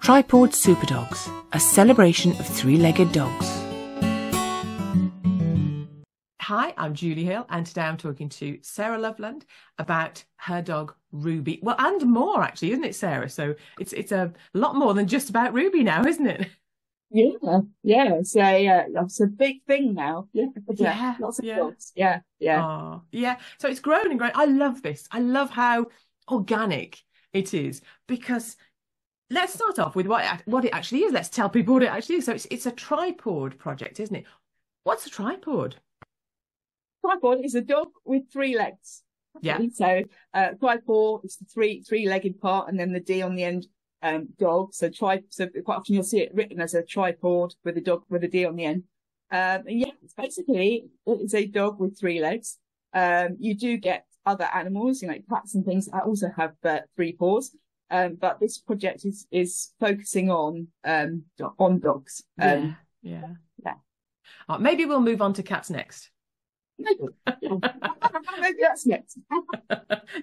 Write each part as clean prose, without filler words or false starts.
Tripawd Superdogs, a celebration of three-legged dogs. Hi, I'm Julie Hill, and today I'm talking to Sarah Loveland about her dog Roobi. Well, and more actually, isn't it, Sarah? So it's a lot more than just about Roobi now, isn't it? Yeah. So it's a big thing now. Yeah. Lots of dogs. Yeah. Oh, yeah. So it's grown and grown. I love this. I love how organic it is, because let's start off with what it actually is. Let's tell people what it actually is. So it's a tripawd project, isn't it? What's a tripawd? Tripawd is a dog with three legs. Yeah. So tripawd is the three-legged part, and then the D on the end. Dog. So quite often you'll see it written as a tripawd with a dog with a D on the end. And yeah, it's a dog with three legs. You do get other animals, like cats and things that also have three paws. But this project is focusing on dogs. Yeah. Maybe we'll move on to cats next. Maybe that's next.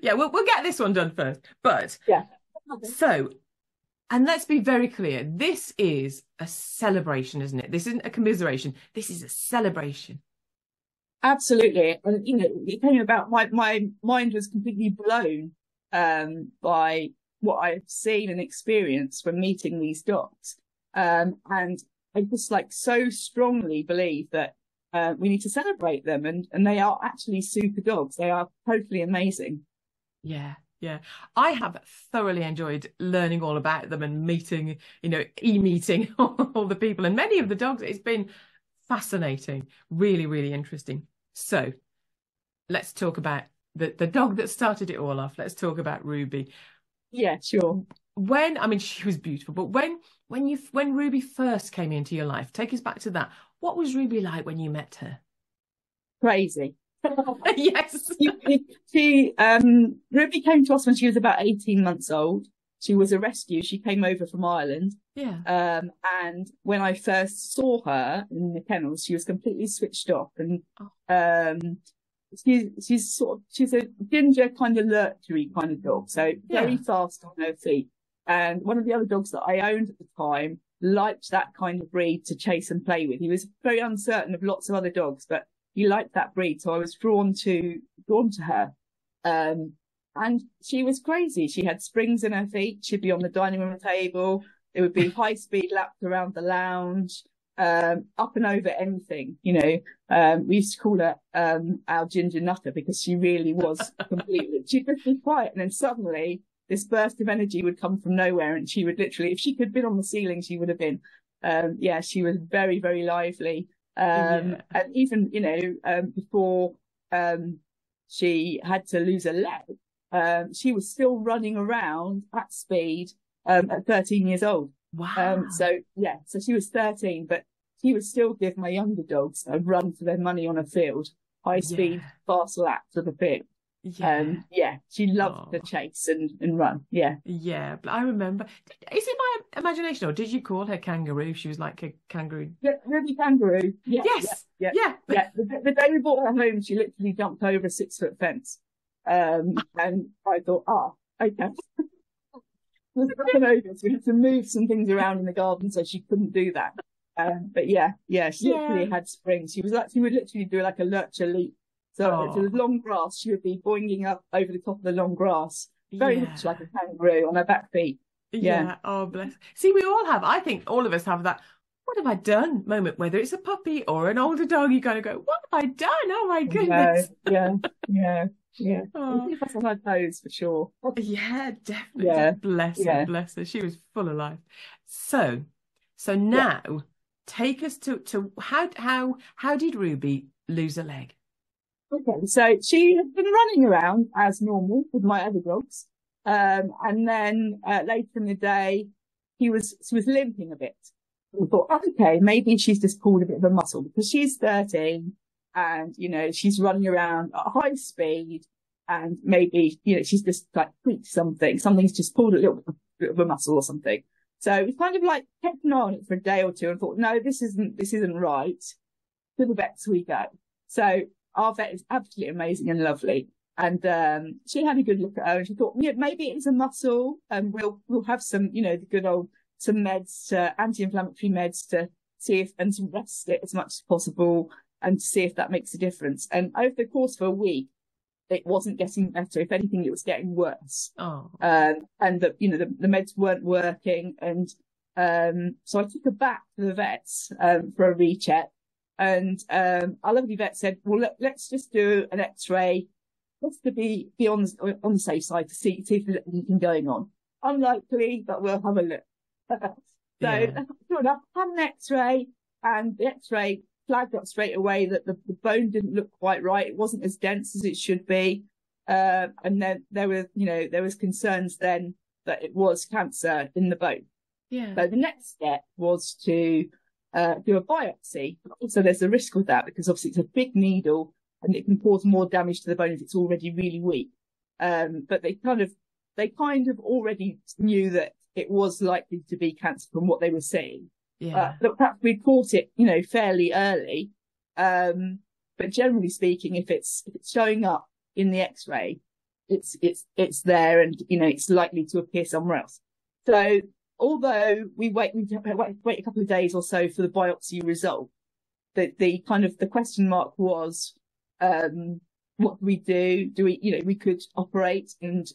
Yeah, we'll get this one done first. But yeah. So, and let's be very clear, this is a celebration, isn't it? This isn't a commiseration. This is a celebration. Absolutely. And, it came about, my mind was completely blown by what I've seen and experienced when meeting these dogs. And I just so strongly believe that we need to celebrate them. And they are actually super dogs. They are totally amazing. Yeah. I have thoroughly enjoyed learning all about them and meeting, e-meeting all the people and many of the dogs. It's been fascinating, really, really interesting. So let's talk about the dog that started it all off. Let's talk about Roobi. Yeah, sure. She was beautiful, but when Roobi first came into your life, take us back to that. What was Roobi like when you met her? Crazy. Yes. Roobi came to us when she was about 18 months old. She was a rescue. She came over from Ireland. Yeah. And when I first saw her in the kennels, she was completely switched off. And she's a ginger kind of lurchery kind of dog, so very fast on her feet. And one of the other dogs that I owned at the time liked that kind of breed to chase and play with. He was very uncertain of lots of other dogs, but he liked that breed, so I was drawn to her. And she was crazy. She had springs in her feet. She'd be on the dining room table. It would be high speed laps around the lounge, up and over anything. We used to call her our ginger nutter, because she really was completely. She'd just be quiet, and then suddenly this burst of energy would come from nowhere, and she would literally, if she could have been on the ceiling, she would have been. She was very, very lively. And even, before she had to lose a leg, she was still running around at speed at 13 years old. Wow. So she was 13, but she would still give my younger dogs a run for their money on a field, high speed, fast laps of the field. She loved the chase and run. Yeah, but I remember, is it my imagination, or did you call her kangaroo? She was like a kangaroo. Yeah, really kangaroo. Yes. The day we brought her home, she literally jumped over a 6-foot fence. And I thought, okay. So we had to move some things around in the garden, so she couldn't do that. But she literally had springs. She would literally do like a lurcher leap. So if there was long grass, she would be boinging up over the top of the long grass, very much like a kangaroo on her back feet. Yeah. Oh, bless. See, we all have, I think all of us have that, what have I done moment, whether it's a puppy or an older dog, you kind of go, what have I done? Oh my goodness. Yeah. I think that's on her toes for sure. Yeah, definitely. Yeah. Bless her. She was full of life. So now take us to how did Roobi lose a leg? Okay, so she had been running around as normal with my other dogs. And then later in the day, she was limping a bit. I thought, okay, maybe she's just pulled a bit of a muscle, because she's 13 and, she's running around at high speed, and maybe, she's just tweaked something. Something's just pulled a little bit of a muscle or something. So we kind of kept an eye on it for a day or two and thought, no, this isn't right. To the vets we go. So our vet is absolutely amazing and lovely. And she had a good look at her, and she thought, maybe it's a muscle, and we'll have some, the good old some meds, anti-inflammatory meds to see if, and to rest it as much as possible and to see if that makes a difference. And over the course of a week, it wasn't getting better. If anything, it was getting worse. Oh. And the meds weren't working. And so I took her back to the vets for a recheck. And our lovely vet said, well, let's just do an X-ray just to be on the safe side to see if there's anything going on. Unlikely, but we'll have a look. So sure enough, had an X-ray, and the X-ray flagged up straight away that the bone didn't look quite right. It wasn't as dense as it should be. And then there was concerns then that it was cancer in the bone. Yeah. So the next step was to do a biopsy. So there's a risk with that because obviously it's a big needle and it can cause more damage to the bone if it's already really weak. But they kind of already knew that it was likely to be cancer from what they were seeing. Yeah. But perhaps we caught it, fairly early. But generally speaking, if it's showing up in the X-ray, it's there and, it's likely to appear somewhere else. So although we wait a couple of days or so for the biopsy result, the question mark was, what do we do? We could operate and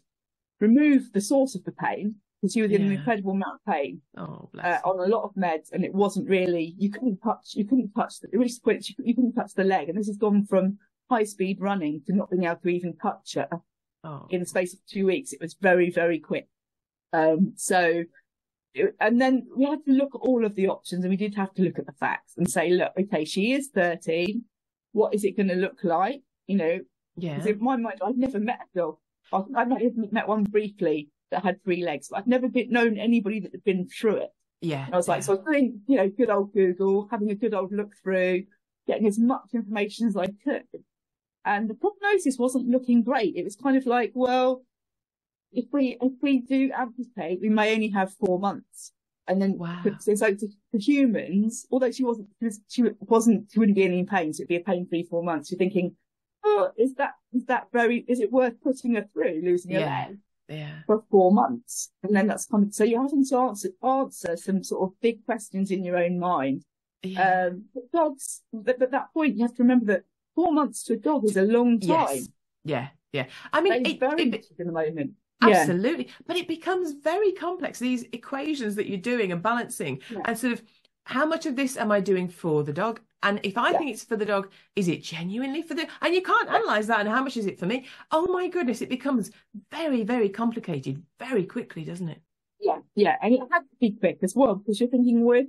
remove the source of the pain, because she was in an incredible amount of pain on a lot of meds, and it wasn't really, you couldn't touch the leg. And this has gone from high speed running to not being able to even touch her in the space of 2 weeks. It was very, very quick. And then we had to look at all of the options, and we did have to look at the facts and say, look, okay, she is 13. What is it going to look like? Because in my mind, I'd never met a dog. I might have met one briefly that had 3 legs, but I've never known anybody that had been through it. Yeah. And I was like, so I was doing, good old Google, having a good old look through, getting as much information as I could. And the prognosis wasn't looking great. It was kind of like, well, if we do amputate, we may only have 4 months. And then, so to humans, although she wouldn't be in any pain, so it'd be a pain-free 4 months. You're thinking, oh, is it worth putting her through losing a leg for 4 months? And then that's kind of, so you're having to answer some sort of big questions in your own mind. But dogs, at that point, you have to remember that 4 months to a dog is a long time. Yes. Yeah. I mean, it's very much at the moment. Absolutely. But it becomes very complex, these equations that you're doing and balancing, and sort of, how much of this am I doing for the dog? And if I think it's for the dog, is it genuinely for the, and you can't analyze that. And how much is it for me? Oh my goodness, it becomes very, very complicated very quickly, doesn't it? Yeah. And it had to be quick as well, because you're thinking, well,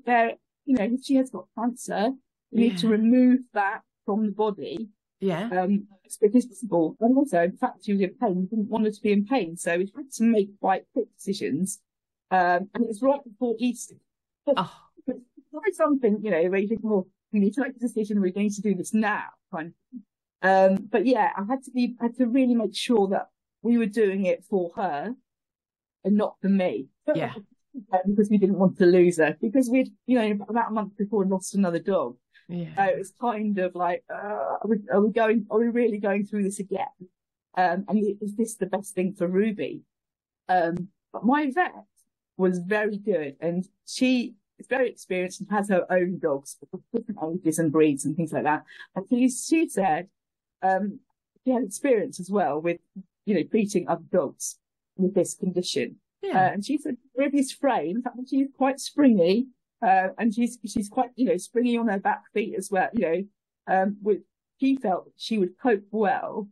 if she has got cancer, we need to remove that from the body. As quick as possible. And also, in fact, she was in pain. We didn't want her to be in pain, so we had to make quite quick decisions. And it was right before Easter. It's something, where you think, well, we need to make a decision. We need to do this now, kind of. But yeah, I had to really make sure that we were doing it for her and not for me. Because we didn't want to lose her. Because we'd, about a month before, lost another dog. It was kind of like, are we really going through this again? And is this the best thing for Roobi? But my vet was very good, and she is very experienced and has her own dogs of different ages and breeds and things like that. And she said, she had experience as well with, treating other dogs with this condition. And she said, Ruby's frame, in fact, she's quite springy. And she's quite, springy on her back feet as well, she felt she would cope well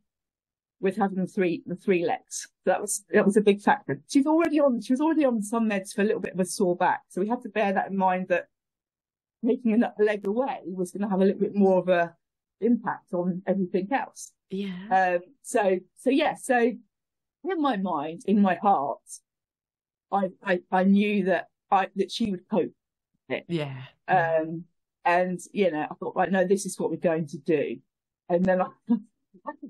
with having the three legs. That was a big factor. She was already on some meds for a little bit of a sore back. So we had to bear that in mind, that taking a leg away was going to have a little bit more of a impact on everything else. So in my mind, in my heart, I knew that she would cope. And I thought, right, no, this is what we're going to do. And then I had to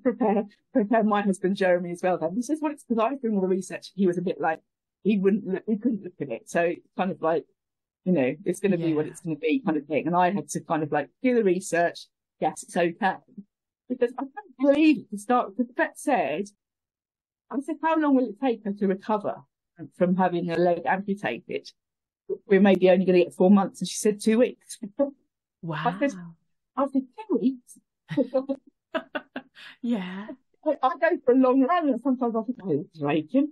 prepare my husband Jeremy as well. Then this is what it's, because I was doing all the research. He was a bit like, he couldn't look at it. So it's kind of like, it's going to be what it's going to be, kind of thing. And I had to kind of like do the research. Yes, it's okay, because I can't believe it to start. Because the vet said, how long will it take her to recover from having her leg amputated? we're maybe only going to get 4 months. And she said 2 weeks. Wow. I said 2 weeks? Yeah. I go for a long run, and sometimes I think, oh, it's raking.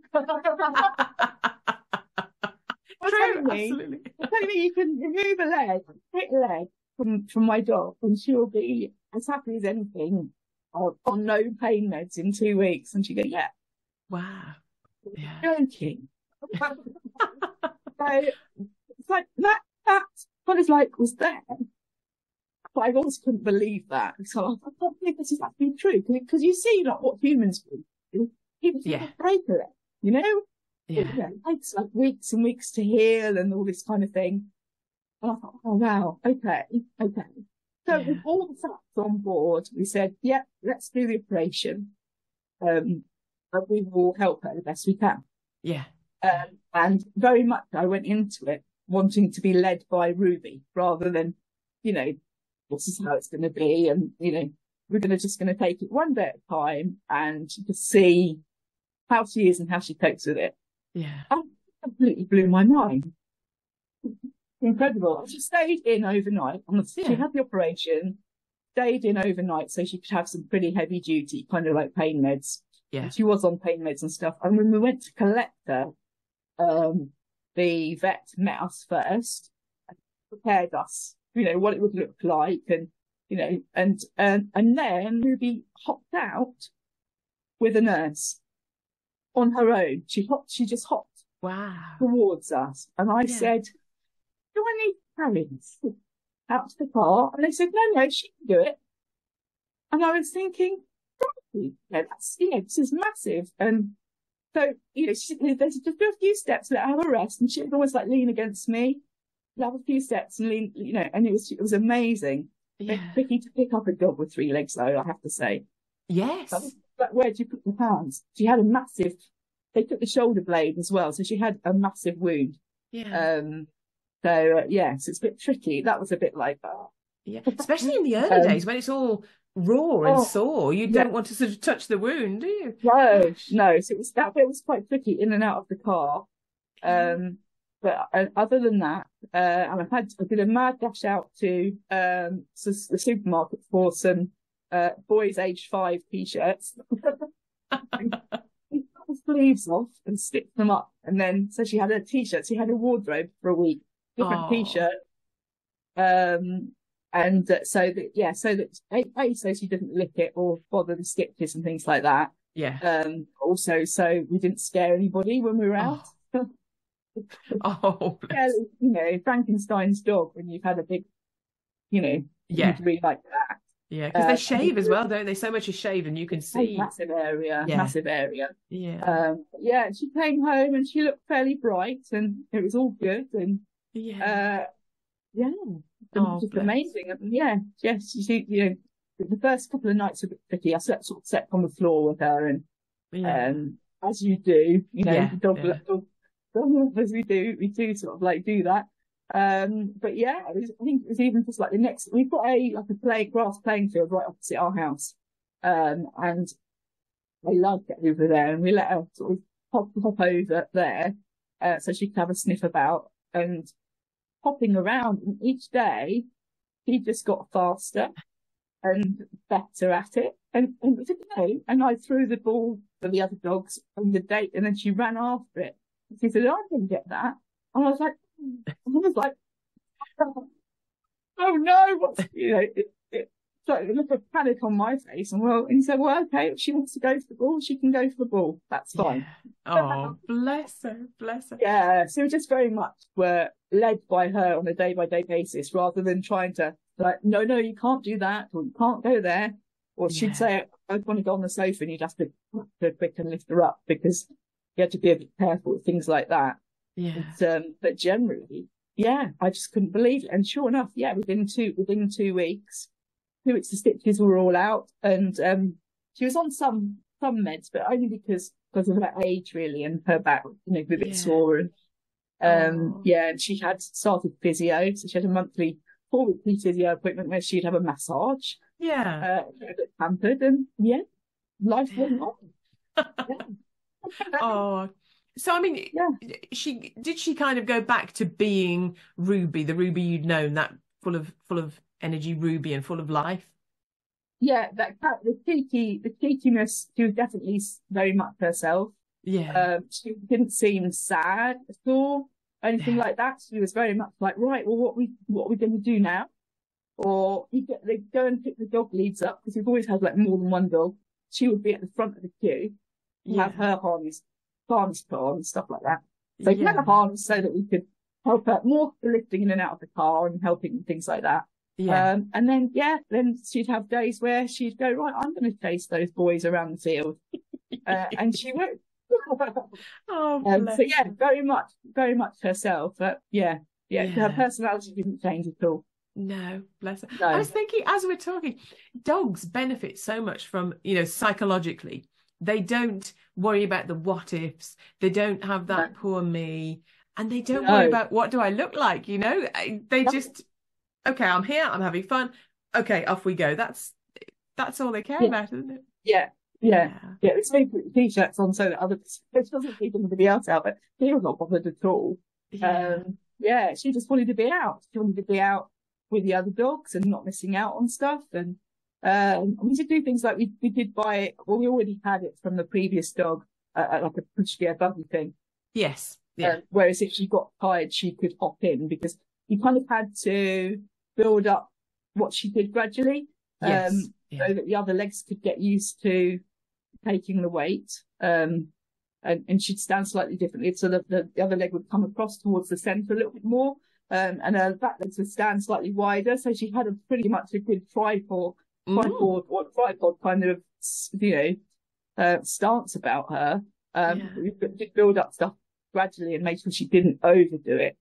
True, absolutely. Telling me you can remove a leg, take a leg from my dog, and she'll be as happy as anything on no pain meds in 2 weeks. And she go, yeah. Wow. Yeah. Joking. So it's like that kind of like was there. But I always couldn't believe that. So I can't believe this is actually true. Because you see like what humans do. People break a leg, you know? Yeah. It takes like weeks and weeks to heal and all this kind of thing. And I thought, oh wow, okay. So with all the facts on board, we said, yeah, let's do the operation. And we will help her the best we can. Yeah. And very much I went into it wanting to be led by Roobi rather than, you know, this is how it's going to be. And, you know, we're just going to take it one day at a time and just see how she is and how she copes with it. Yeah. And it completely blew my mind. Incredible. She stayed in overnight. She had the operation, stayed in overnight so she could have some pretty heavy duty, kind of like pain meds. Yeah. She was on pain meds and stuff. And when we went to collect her, the vet met us first and prepared us, you know, what it would look like. And, you know, and then Ruby hopped out with a nurse on her own. She just hopped towards us. And I said, do I need carriers out to the car? And they said, no, she can do it. And I was thinking, that's, you know, this is massive. And so, you know, there's just a few steps, let her have a rest. And she would always like lean against me, have a few steps and lean, you know, and it was amazing. Yeah. Tricky to pick up a dog with 3 legs, though, I have to say. Yes. But where do you put your hands? She had a massive, they took the shoulder blade as well. So she had a massive wound. Yeah. So it's a bit tricky. That was a bit like, yeah, especially in the early days when it's all raw and sore. You don't want to sort of touch the wound, do you? No. So that bit was quite tricky in and out of the car. But other than that, and I did a mad dash out to the supermarket for some boys aged 5 t-shirts. He cut the sleeves off and stitched them up, and then so she had a t-shirt. She had a wardrobe for a week, different t-shirt. And so she didn't lick it or bother the stitches and things like that. Yeah. Also, so we didn't scare anybody when we were out. Bless. You know, Frankenstein's dog when you've had a big, you know, injury like that. Yeah, because they shave as well, don't they? So much is shaved and you can see. Massive area. Yeah. Yeah. She came home and she looked fairly bright and it was all good. And just amazing. And yes, you know, the first couple of nights were a bit tricky. I slept on the floor with her and as you do, you know, the dog as we do sort of like do that. But I think it was even just like we've got a grass playing field right opposite our house. And I loved it over there, and we let her sort of hop over there, so she could have a sniff about and hopping around. And each day she just got faster and better at it. And I threw the ball for the other dogs on the date, and then she ran after it. She said, I didn't get that. And I was like, oh no, what's, you know, it's like a look of panic on my face. And he said, well, okay, if she wants to go for the ball, she can go for the ball. That's fine. Oh, bless her. Yeah, so we just very much were led by her on a day-by-day basis rather than trying to, like, no, you can't do that, or you can't go there. Or she'd say, I want to go on the sofa, and you'd have to put her quick and lift her up because you had to be a bit careful with things like that. Yeah. But generally, I just couldn't believe it. And sure enough, within 2 weeks, the stitches were all out, and she was on some meds, but only because of her age, really, and her back, you know, a bit sore. And and she had started physio, so she had a monthly 4-weekly physio appointment where she'd have a massage. A bit pampered, and life went on. So I mean, she kind of go back to being Roobi, the Roobi you'd known, that full of energy Roobi and full of life. Yeah, the cheekiness, she was definitely very much herself. Yeah. She didn't seem sad at all, anything like that. She was very much like, right, well, what are we going to do now? Or they go and pick the dog leads up, because we've always had like more than one dog. She would be at the front of the queue, have her harness put on and stuff like that. So she had a harness so that we could help her more for lifting in and out of the car and helping and things like that. Yeah. And then she'd have days where she'd go, right, I'm going to chase those boys around the field. And she would. So yeah, very much herself. But yeah, her personality didn't change at all. No, bless her. No. I was thinking, as we're talking, dogs benefit so much from, psychologically. They don't worry about the what ifs. They don't have that poor me, and they don't worry about what do I look like. They just, okay, I'm here, I'm having fun. Okay, off we go. That's all they care about, isn't it? Yeah. It's made t-shirts on so that it doesn't keep anybody else out, but she was not bothered at all. She just wanted to be out. She wanted to be out with the other dogs and not missing out on stuff. And we did do things like we did buy. Well, we already had it from the previous dog, like a push buggy thing. Yes. Yeah. Whereas if she got tired, she could hop in, because you kind of had to build up what she did gradually. So that the other legs could get used to taking the weight. And she'd stand slightly differently. So the other leg would come across towards the centre a little bit more. And her back legs would stand slightly wider. So she had pretty much a good tripod kind of, stance about her. We did build up stuff gradually and make sure she didn't overdo it.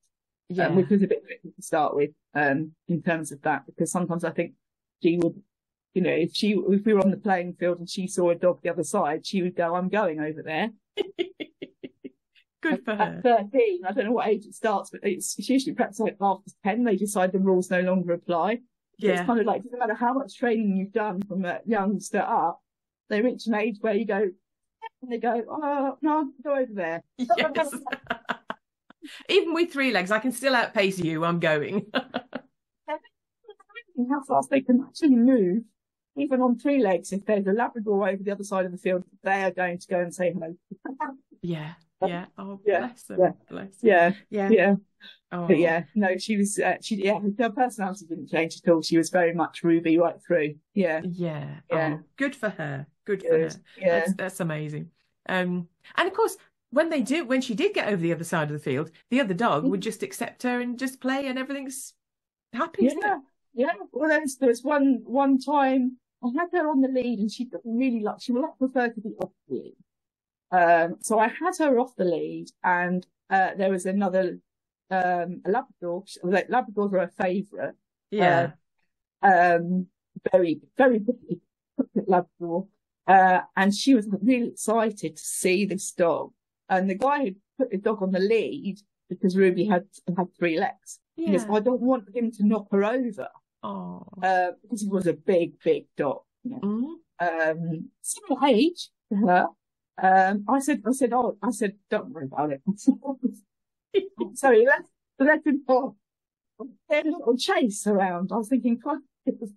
Which was a bit tricky to start with, in terms of that, because sometimes I think she would, if we were on the playing field and she saw a dog the other side, she would go, I'm going over there. Good for her. At 13, I don't know what age it starts, but it's usually perhaps like after 10, they decide the rules no longer apply. So it's kind of like, no matter how much training you've done from a youngster up, they reach an age where you go, and they go, oh, no, go over there. Yes. Even with 3 legs, I can still outpace you. I'm going. How fast they can actually move, even on 3 legs. If there's a Labrador over the other side of the field, they are going to go and say hello. Oh, bless them. Bless them. Yeah. Oh. But yeah, no, she was. Her personality didn't change at all. She was very much Roobi right through. Yeah. Oh, good for her. Good for her. Yeah, that's amazing. And of course, when she did get over the other side of the field, the other dog would just accept her and just play, and everything's happy. Yeah. Well, there was one time I had her on the lead, and she would prefer to be off the lead. So I had her off the lead, and there was another a Labrador. Labradors are her favourite. Yeah. Very, very big Labrador. And she was really excited to see this dog. And the guy had put the dog on the lead because Roobi had 3 legs. Yeah. Because I don't want him to knock her over. Oh. Because he was a big, big dog. Similar age to her. I said, don't worry about it. So he let him go. They had a little chase around. I was thinking, God, it's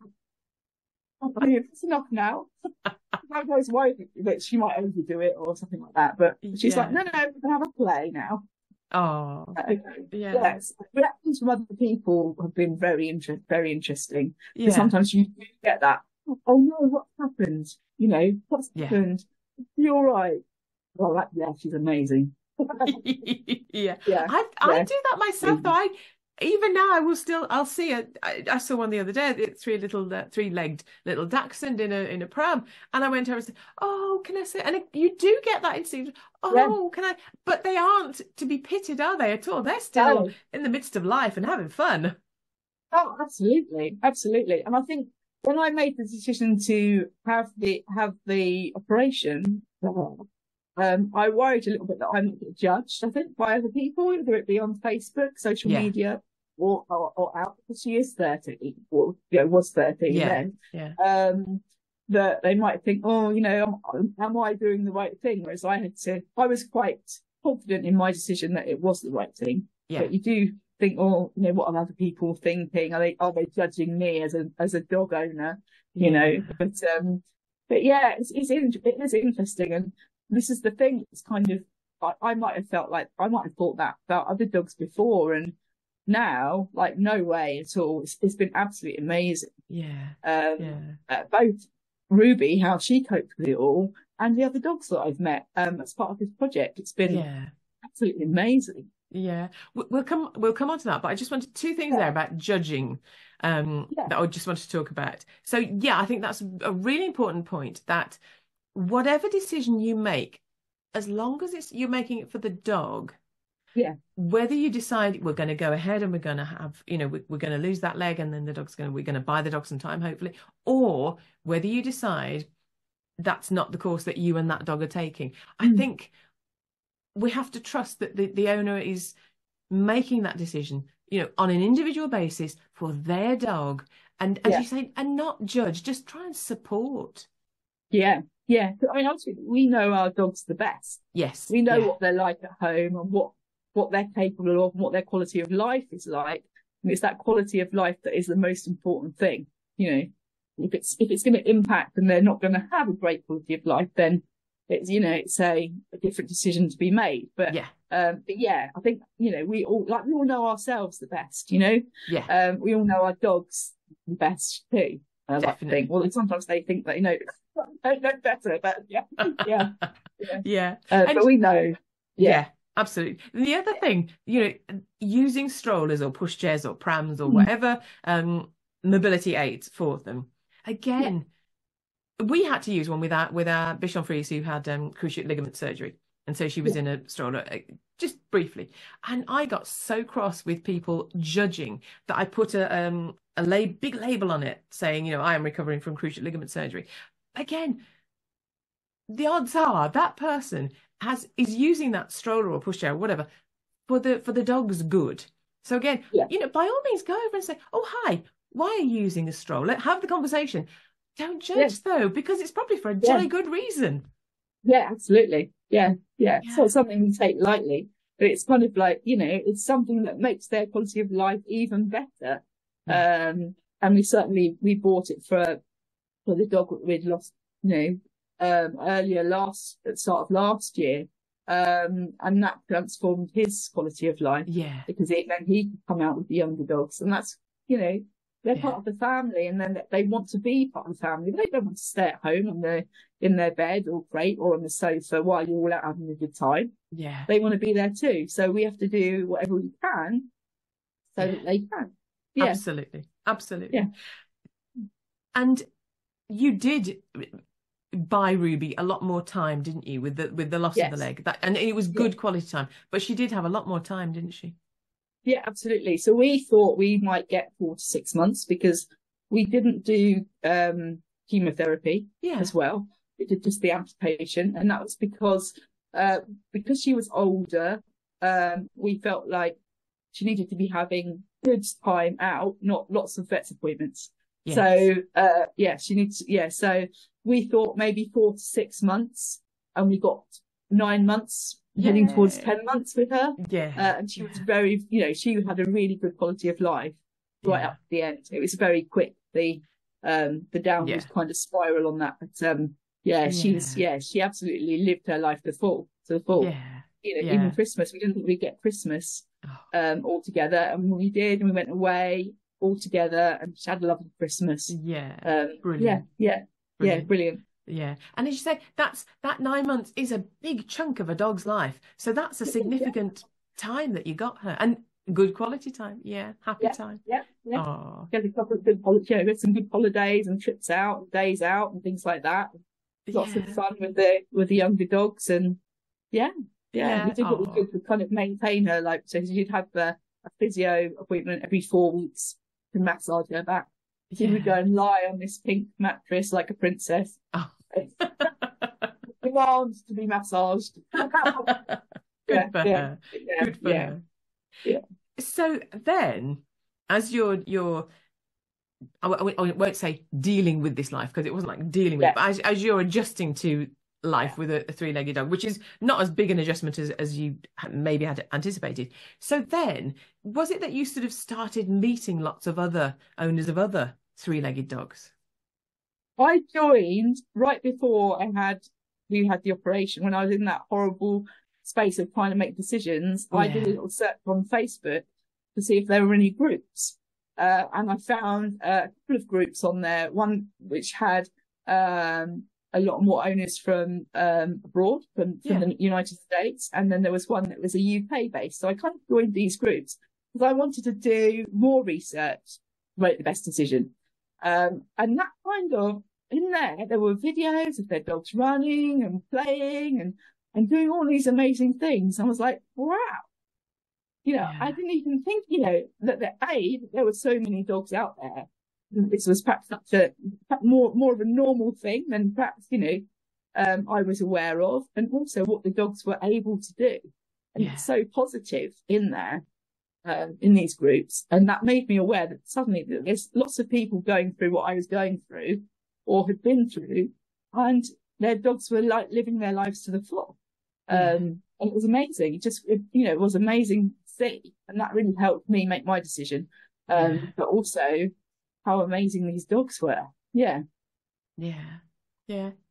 enough now. I was worried that she might overdo it or something like that. But she's like, no, we're going to have a play now. Oh, yes. Reactions from other people have been very interesting. Because sometimes you get that, oh no, what's happened? What's happened? You all right? Well, she's amazing. I do that myself though. Even now, I'll see it. I saw one the other day, 3-legged little dachshund in a pram, and I went over and said, "Oh, can I say?" And you do get that instinct. Oh, can I? But they aren't to be pitied, are they at all? They're still in the midst of life and having fun. Oh, absolutely. And I think when I made the decision to have the operation, I worried a little bit that I might get judged, I think, by other people, whether it be on Facebook, social media, or out, because she is 13, or was 13 then. That they might think, oh, am I doing the right thing? Whereas I was quite confident in my decision that it was the right thing. Yeah. But you do think, oh, you know, what are other people thinking? Are they judging me as a dog owner? You know, but yeah, it is interesting, and this is the thing. It's kind of, I might have thought that about other dogs before, and now, like, no way at all. It's been absolutely amazing. Both Roobi, how she coped with it all, and the other dogs that I've met as part of this project. It's been absolutely amazing. Yeah, we'll come on to that, but I just wanted two things there about judging that I just wanted to talk about. So I think that's a really important point, that whatever decision you make, as long as you're making it for the dog, whether you decide we're going to go ahead and we're going to have, you know, we're going to lose that leg and then we're going to buy the dog some time, hopefully, or whether you decide that's not the course that you and that dog are taking, I think we have to trust that the owner is making that decision, you know, on an individual basis for their dog. And as you say, and not judge, just try and support. Yeah. I mean, ultimately, we know our dogs the best. Yes. We know what they're like at home and what they're capable of and what their quality of life is like. And it's that quality of life that is the most important thing. You know, if it's going to impact and they're not going to have a great quality of life, then it's, you know, it's a different decision to be made. But I think, you know, we all know ourselves the best, you know. We all know our dogs the best too. Definitely. Well, sometimes they think that, you know, don't know better, but but we know. Absolutely. And the other thing, you know, using strollers or pushchairs or prams or whatever mobility aids for them. Again, we had to use one with our Bichon Frise, who had cruciate ligament surgery, and so she was in a stroller just briefly. And I got so cross with people judging that I put a big label on it saying, you know, I am recovering from cruciate ligament surgery. Again, the odds are that person is using that stroller or pushchair or whatever for the dog's good. So again, you know, by all means, go over and say, oh, hi, why are you using a stroller? Have the conversation. Don't judge though, because it's probably for a jolly good reason. Yeah, absolutely. Yeah. It's not something we take lightly, but it's kind of like, you know, it's something that makes their quality of life even better. And we bought it for the dog that we'd lost, you know, earlier at the start of last year. And that transformed his quality of life. Yeah. Because then he could come out with the younger dogs. And that's, you know, they're part of the family, and then they want to be part of the family. They don't want to stay at home and in their bed or on the sofa while you're all out having a good time. Yeah. They want to be there too. So we have to do whatever we can so that they can. Yeah. Absolutely. Yeah. And you did buy Roobi a lot more time, didn't you, with the loss of the leg? And it was good quality time, but she did have a lot more time, didn't she? Yeah, absolutely. So we thought we might get 4 to 6 months because we didn't do chemotherapy as well. We did just the amputation, and that was because she was older. We felt like she needed to be having good time out, not lots of vet appointments. Yes. So she needs. So we thought maybe 4 to 6 months, and we got 9 months. Heading towards 10 months with her. And she was very, you know, she had a really good quality of life right up to the end. It was very quick, the downward kind of spiral on that. But she absolutely lived her life to the full. You know, even Christmas, we didn't think we'd get Christmas all together. And we did, and we went away all together and she had a lovely Christmas. Brilliant. Brilliant. Yeah. And as you say, that 9 months is a big chunk of a dog's life. So that's a significant time that you got her, and good quality time. Yeah. Happy time. Yeah. Get a couple of good holidays, we had some good holidays and trips out, and days out and things like that. Lots of fun with the younger dogs, and we did what we could to kind of maintain her, like, so she'd have a physio appointment every 4 weeks to massage her back. She would go and lie on this pink mattress like a princess. Demands to be massaged. Good for her. Good for her. Yeah. So then, as you're I won't say dealing with this life, because it wasn't like dealing with it, but as you're adjusting to life with a three-legged dog, which is not as big an adjustment as you maybe had anticipated. So then, was it that you sort of started meeting lots of other owners of other three-legged dogs? I joined right before we had the operation, when I was in that horrible space of trying to make decisions. Yeah. I did a little search on Facebook to see if there were any groups. And I found a couple of groups on there, one which had a lot more owners from abroad, from the United States. And then there was one that was a UK based. So I kind of joined these groups because I wanted to do more research to make the best decision. And that kind of, in there were videos of their dogs running and playing and doing all these amazing things. I was like, wow. I didn't even think, that there were so many dogs out there. This was perhaps more of a normal thing than perhaps, I was aware of, and also what the dogs were able to do. And it's so positive in there, in these groups. And that made me aware that suddenly there's lots of people going through what I was going through or had been through, and their dogs were like living their lives to the full. And it was amazing. It was amazing to see. And that really helped me make my decision. But also how amazing these dogs were. Yeah.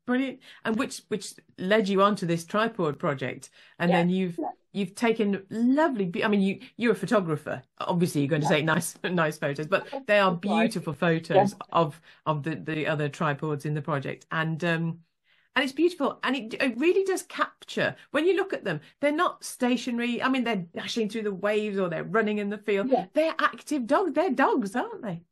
Brilliant. And which led you on to this Tripawd project, and then you've taken lovely, I mean, you're a photographer, obviously you're going to take nice photos, but they are beautiful photos of the other tripods in the project, and it's beautiful, and it really does capture, when you look at them, they're not stationary. I mean, they're dashing through the waves or they're running in the field. They're active dogs. They're dogs, aren't they?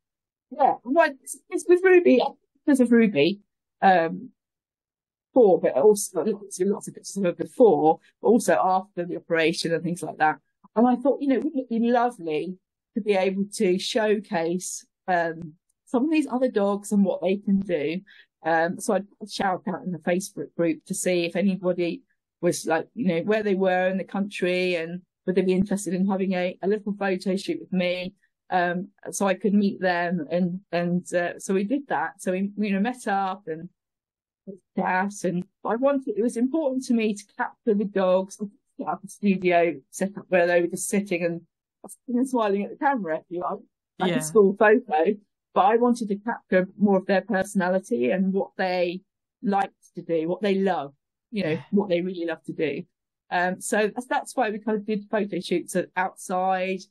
Yeah, well, it's with Roobi, because of Roobi, before, but also lots of bits before, but also after the operation and things like that. And I thought, wouldn't it be lovely to be able to showcase some of these other dogs and what they can do. So I'd shout out in the Facebook group to see if anybody was like, where they were in the country and would they be interested in having a little photo shoot with me. So I could meet them, and so we did that. So we met up and chat, and it was important to me to capture the dogs. I set up a studio set up where they were just sitting and smiling at the camera, if you like a school photo. But I wanted to capture more of their personality and what they liked to do, what they love, what they really love to do. So that's why we kind of did photo shoots outside,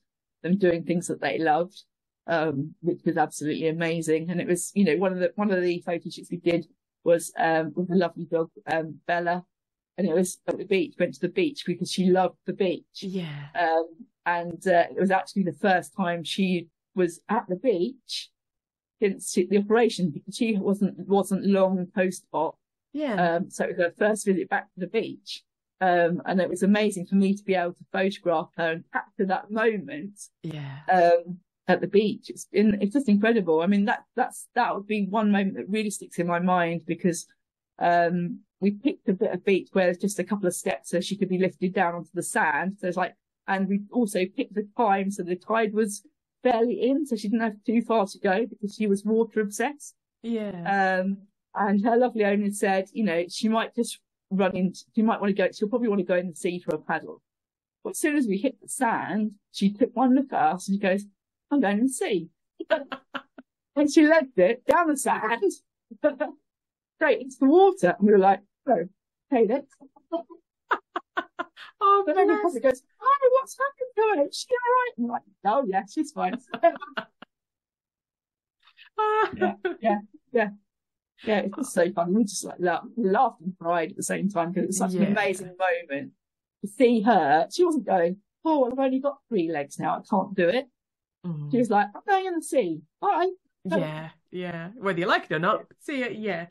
them doing things that they loved, which was absolutely amazing. And it was, one of the photo shoots we did was with a lovely dog, Bella, and it was at the beach. Went to the beach because she loved the beach. And it was actually the first time she was at the beach since the operation, because she wasn't long post-op. So it was her first visit back to the beach. And it was amazing for me to be able to photograph her and capture that moment. At the beach. It's just incredible. I mean, that would be one moment that really sticks in my mind, because we picked a bit of beach where there's just a couple of steps so she could be lifted down onto the sand. So it's like, and we also picked the time so the tide was fairly in, so she didn't have too far to go because she was water obsessed. And her lovely owner said, she might just she might want to go, she'll probably want to go in the sea for a paddle. But as soon as we hit the sand, she took one look at us and she goes, I'm going in the sea. And she legged it down the sand, straight into the water. And we were like, oh, okay then. But then everybody goes, oh, what's happened to her? Is she all right? And I'm like, oh, yeah, she's fine. Yeah, it's just so fun. We just like laughed and cried at the same time, because it was such an amazing moment to see her. She wasn't going, oh, well, I've only got 3 legs now, I can't do it. She was like, I'm going in the sea. All right. Yeah. Whether you like it or not. See it, yeah.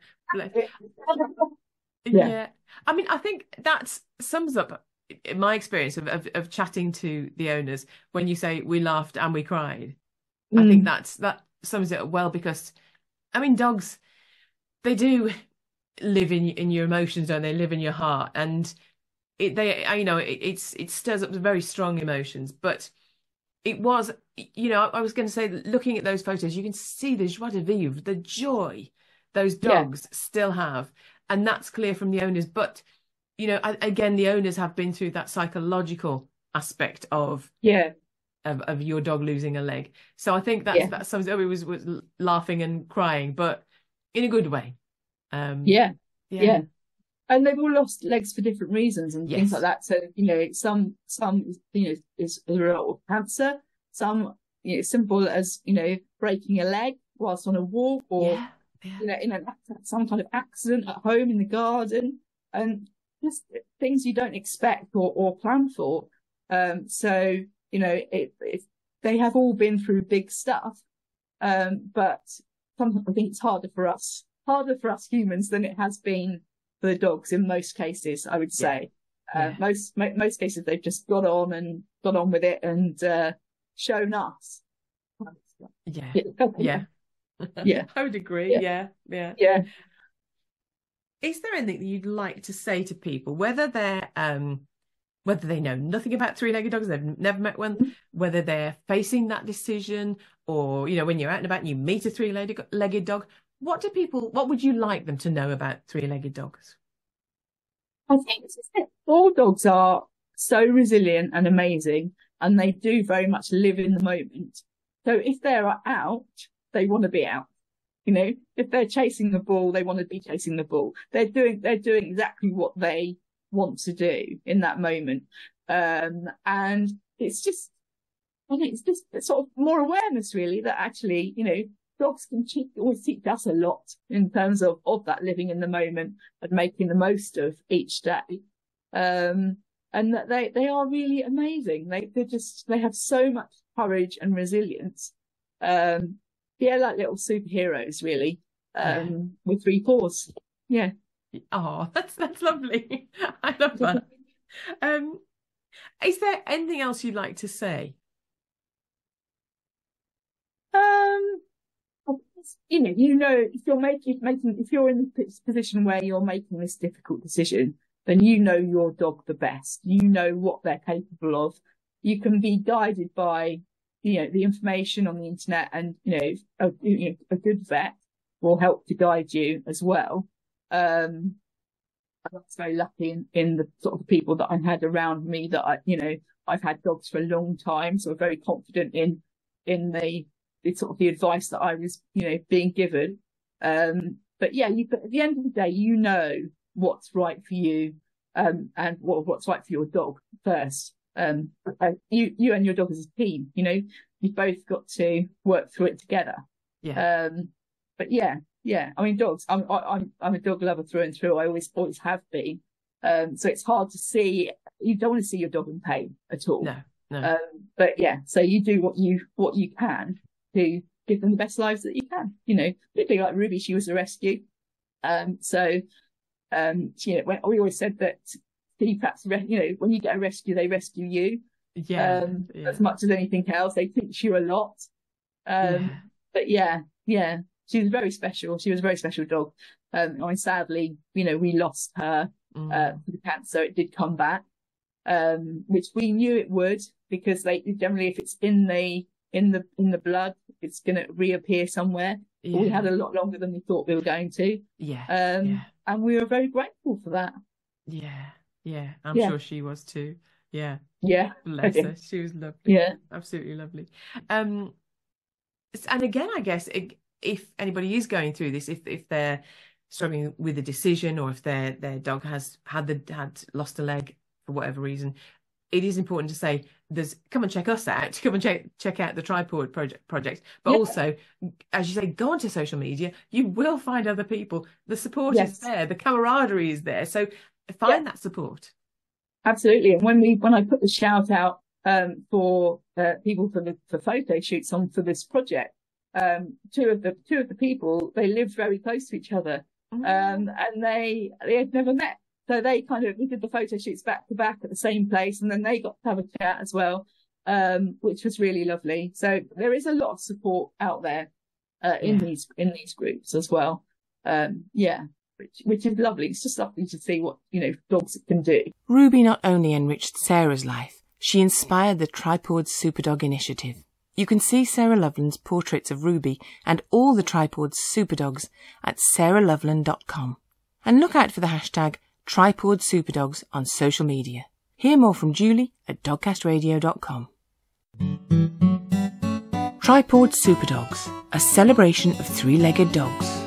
I mean, I think that sums up my experience of chatting to the owners when you say we laughed and we cried. I think that sums it up well, because, I mean, dogs, they do live in your emotions, don't they? Live in your heart, and it stirs up very strong emotions. But it was, I was going to say, looking at those photos, you can see the joie de vivre, the joy those dogs still have. and that's clear from the owners. But, you know, again, the owners have been through that psychological aspect of your dog losing a leg. So I think that sums it up. It was laughing and crying, but in a good way. And they've all lost legs for different reasons and things like that. So, you know, some, you know, is a result of cancer. Some, you know, simple as, you know, breaking a leg whilst on a walk, or, you know, in some kind of accident at home in the garden, and just things you don't expect or plan for. So, you know, they have all been through big stuff. But sometimes I think it's harder for us humans than it has been for the dogs in most cases, I would say. Most cases they've just got on with it and shown us. I would agree. Yeah. Is there anything that you'd like to say to people, whether they know nothing about three-legged dogs, they've never met one, whether they're facing that decision, or, you know, when you're out and about and you meet a three-legged dog, what would you like them to know about three-legged dogs? I think all dogs are so resilient and amazing, and they do very much live in the moment. So if they're out, they want to be out. You know, if they're chasing the ball, they want to be chasing the ball. They're doing exactly what they want to do in that moment. And it's just sort of more awareness, really, that actually, you know, dogs can always teach us a lot in terms of that living in the moment and making the most of each day. And that they are really amazing. They have so much courage and resilience. Like little superheroes, really, with 3 paws. Yeah. Oh, that's lovely. I love that. Is there anything else you'd like to say? You know, if you're in this position where you're making this difficult decision, then you know your dog the best. You know what they're capable of. You can be guided by, you know, the information on the internet, and, you know, a good vet will help to guide you as well. I was very lucky in the sort of people that I had around me that I've had dogs for a long time, so I'm very confident in the sort of the advice that I was, you know, being given. But yeah, at the end of the day, you know what's right for you, and what's right for your dog first. You and your dog as a team, you know, you've both got to work through it together. But I mean, dogs, I'm a dog lover through and through. I always have been. So it's hard to see. You don't want to see your dog in pain at all. No. But yeah, so you do what you can to give them the best lives that you can. You know, particularly like Roobi, she was a rescue. You know, when we always said that perhaps, you know, when you get a rescue, they rescue you. As much as anything else, they teach you a lot. But yeah, she was very special. She was a very special dog. I mean, sadly, you know, we lost her for the cancer. It did come back, which we knew it would, because they generally, if it's in the blood, it's going to reappear somewhere. But we had a lot longer than we thought we were going to. And we were very grateful for that. I'm sure she was too. Bless her. She was lovely. Absolutely lovely. And again, I guess if anybody is going through this, if they're struggling with a decision, or if their dog has lost a leg for whatever reason, it is important to say, come and check us out, come and check out the Tripawd project. But also, as you say, go onto social media. You will find other people. The support is there. The camaraderie is there. So find that support. Absolutely. And when I put the shout out for people for photo shoots for this project, two of the people, they lived very close to each other, and they had never met. So we did the photo shoots back to back at the same place, and then they got to have a chat as well, which was really lovely. So there is a lot of support out there in these groups as well. Which is lovely. It's just lovely to see what, you know, dogs can do. Roobi not only enriched Sarah's life, she inspired the Tripawd Superdog initiative. You can see Sarah Loveland's portraits of Roobi and all the Tripawd Superdogs at sarahloveland.com. and look out for the hashtag Tripawd Superdogs on social media. Hear more from Julie at dogcastradio.com. Tripawd Superdogs, a celebration of three-legged dogs.